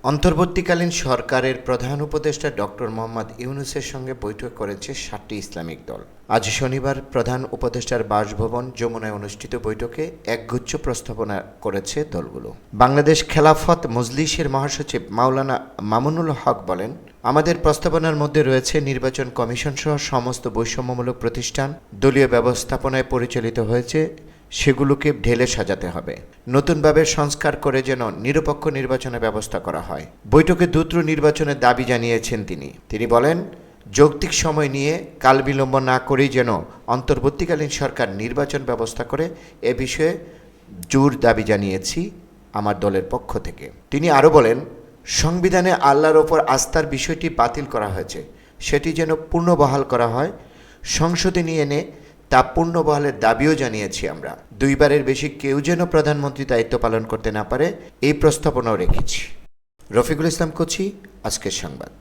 অন্তর্বর্তীকালীন সরকারের প্রধান উপদেষ্টা ডক্টর মোহাম্মদ ইউনূসের সঙ্গে বৈঠক করেছে ৭টি ইসলামিক দল। আজ শনিবার প্রধান উপদেষ্টার বাসভবন যমুনায় অনুষ্ঠিত বৈঠকে একগুচ্ছ প্রস্তাবনা করেছে দলগুলো। বাংলাদেশ খেলাফত মজলিসের মহাসচিব মাওলানা মামুনুল হক বলেন, আমাদের প্রস্তাবনার মধ্যে রয়েছে নির্বাচন কমিশন সহ সমস্ত বৈষম্যমূলক প্রতিষ্ঠান দলীয় ব্যবস্থাপনায় পরিচালিত হয়েছে, সেগুলোকে ঢেলে সাজাতে হবে, নতুনভাবে সংস্কার করে যেন নিরপেক্ষ নির্বাচনের ব্যবস্থা করা হয়। বৈঠকে দ্রুত নির্বাচনের দাবি জানিয়েছেন তিনি বলেন, যৌক্তিক সময় নিয়ে কাল বিলম্ব না করেই যেন অন্তর্বর্তীকালীন সরকার নির্বাচন ব্যবস্থা করে, এ বিষয়ে জোর দাবি জানিয়েছি আমার দলের পক্ষ থেকে। তিনি আরও বলেন, সংবিধানে আল্লাহর ওপর আস্থার বিষয়টি বাতিল করা হয়েছে, সেটি যেন পুনর্বহাল করা হয়। সংসদে নিয়ে এনে তা পুনর্বহালের দাবিও জানিয়েছি আমরা। দুইবারের বেশি কেউ যেন প্রধানমন্ত্রী দায়িত্ব পালন করতে না পারে, এই প্রস্তাবনাও রেখেছি। রফিকুল ইসলাম কোচি, আজকের সংবাদ।